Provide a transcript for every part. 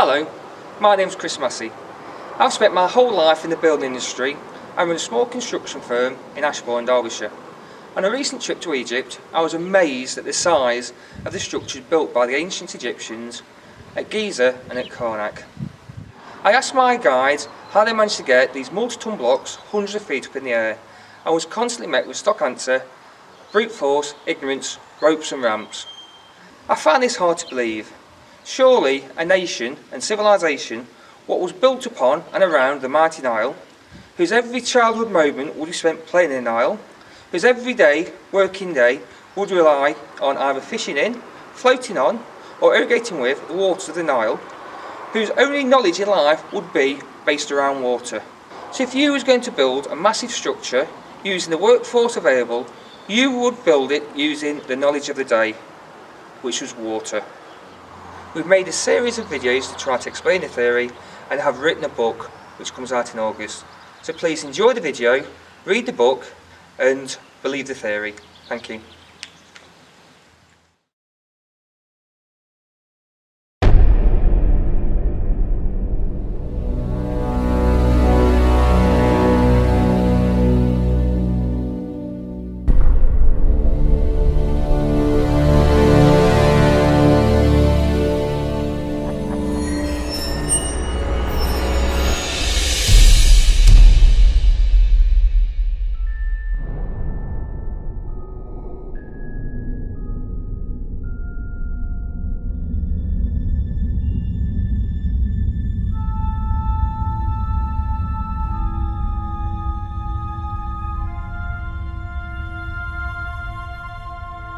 Hello, my name's Chris Massey. I've spent my whole life in the building industry. I run a small construction firm in Ashbourne, Derbyshire. On a recent trip to Egypt, I was amazed at the size of the structures built by the ancient Egyptians at Giza and at Karnak. I asked my guides how they managed to get these multi-ton blocks hundreds of feet up in the air. I was constantly met with stock answer: brute force, ignorance, ropes and ramps. I found this hard to believe. Surely a nation and civilization what was built upon and around the mighty Nile, whose every childhood moment would be spent playing in the Nile, whose everyday working day would rely on either fishing in, floating on, or irrigating with the waters of the Nile, whose only knowledge in life would be based around water. So if you was going to build a massive structure using the workforce available, you would build it using the knowledge of the day, which was water. We've made a series of videos to try to explain the theory and have written a book which comes out in August. So please enjoy the video, read the book and believe the theory. Thank you.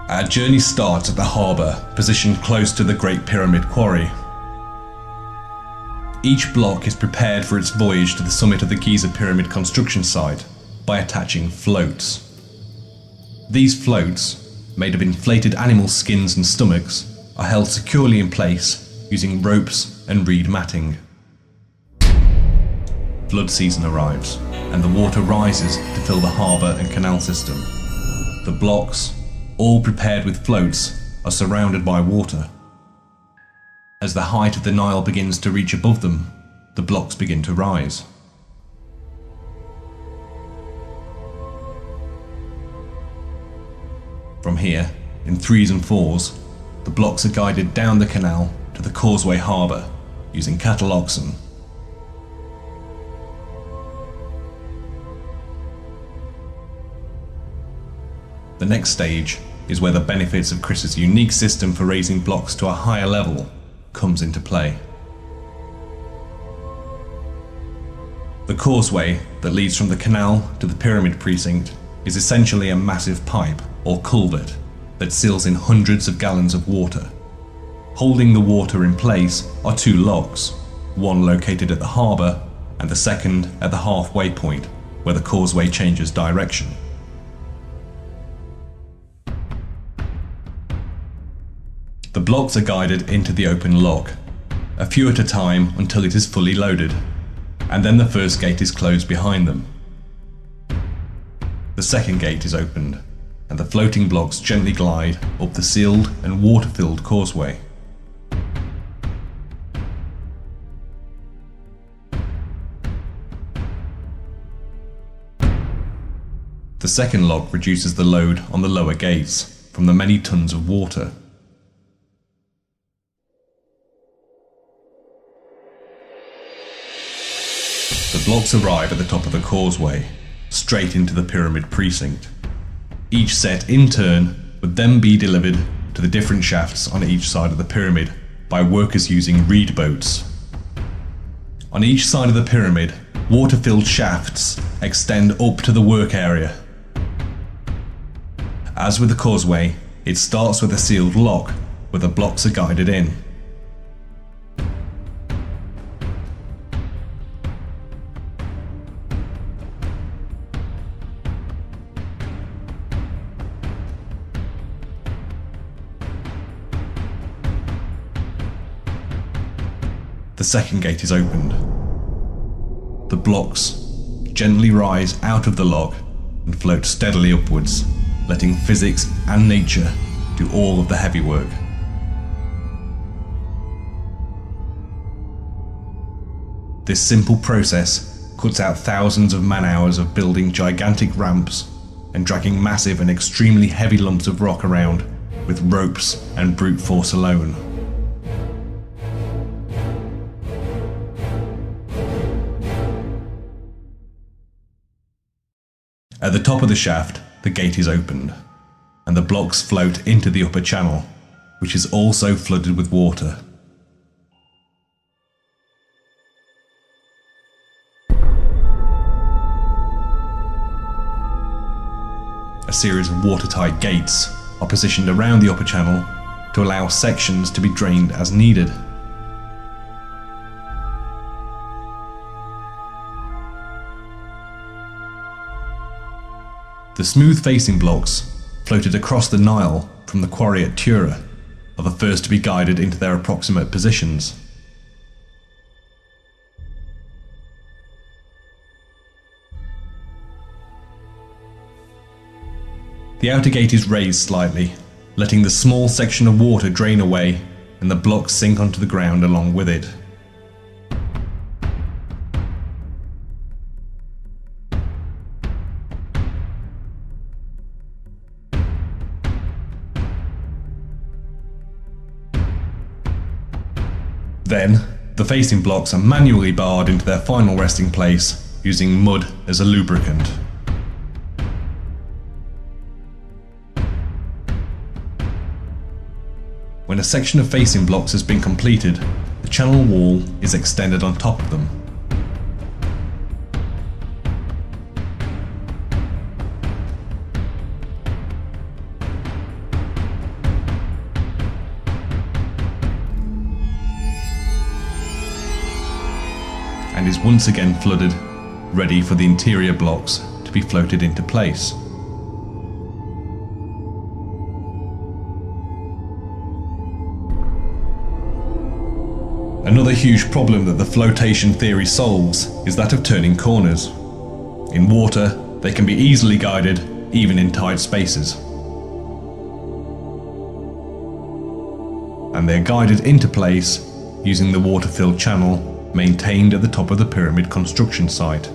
Our journey starts at the harbour, positioned close to the Great Pyramid Quarry. Each block is prepared for its voyage to the summit of the Giza Pyramid construction site by attaching floats. These floats, made of inflated animal skins and stomachs, are held securely in place using ropes and reed matting. Flood season arrives, and the water rises to fill the harbour and canal system. The blocks, all prepared with floats, are surrounded by water. As the height of the Nile begins to reach above them, the blocks begin to rise. From here, in threes and fours, the blocks are guided down the canal to the causeway harbour using cattle oxen. The next stage is where the benefits of Chris's unique system for raising blocks to a higher level comes into play. The causeway that leads from the canal to the pyramid precinct is essentially a massive pipe or culvert that seals in hundreds of gallons of water. Holding the water in place are two locks, one located at the harbour and the second at the halfway point where the causeway changes direction. The blocks are guided into the open lock, a few at a time until it is fully loaded, and then the first gate is closed behind them. The second gate is opened, and the floating blocks gently glide up the sealed and water-filled causeway. The second lock reduces the load on the lower gates from the many tons of water. The blocks arrive at the top of the causeway, straight into the pyramid precinct. Each set in turn would then be delivered to the different shafts on each side of the pyramid by workers using reed boats. On each side of the pyramid, water-filled shafts extend up to the work area. As with the causeway, it starts with a sealed lock where the blocks are guided in. The second gate is opened. The blocks gently rise out of the lock and float steadily upwards, letting physics and nature do all of the heavy work. This simple process cuts out thousands of man-hours of building gigantic ramps and dragging massive and extremely heavy lumps of rock around with ropes and brute force alone. At the top of the shaft, the gate is opened, and the blocks float into the upper channel, which is also flooded with water. A series of watertight gates are positioned around the upper channel to allow sections to be drained as needed. The smooth facing blocks, floated across the Nile from the quarry at Tura, are the first to be guided into their approximate positions. The outer gate is raised slightly, letting the small section of water drain away and the blocks sink onto the ground along with it. Then, the facing blocks are manually barred into their final resting place using mud as a lubricant. When a section of facing blocks has been completed, the channel wall is extended on top of them. And is once again flooded, ready for the interior blocks to be floated into place. Another huge problem that the flotation theory solves is that of turning corners. In water, they can be easily guided, even in tight spaces. And they're guided into place using the water-filled channel maintained at the top of the pyramid construction site.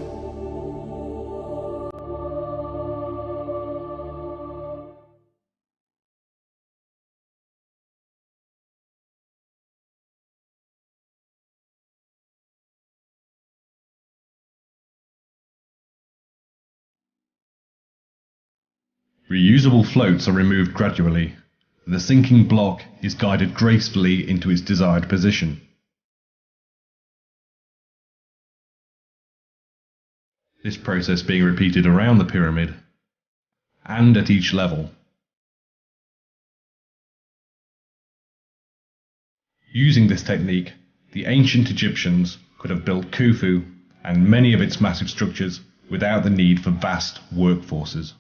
Reusable floats are removed gradually, and the sinking block is guided gracefully into its desired position. This process being repeated around the pyramid and at each level. Using this technique, the ancient Egyptians could have built Khufu and many of its massive structures without the need for vast workforces.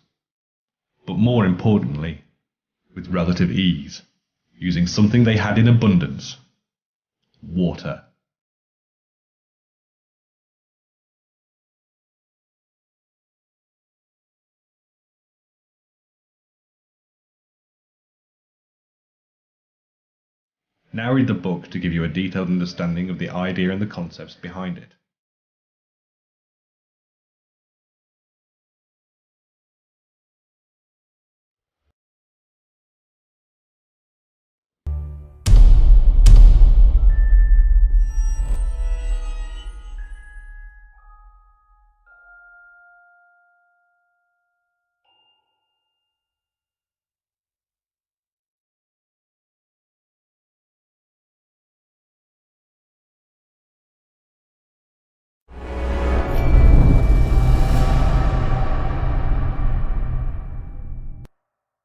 But more importantly, with relative ease, using something they had in abundance: water. Now read the book to give you a detailed understanding of the idea and the concepts behind it.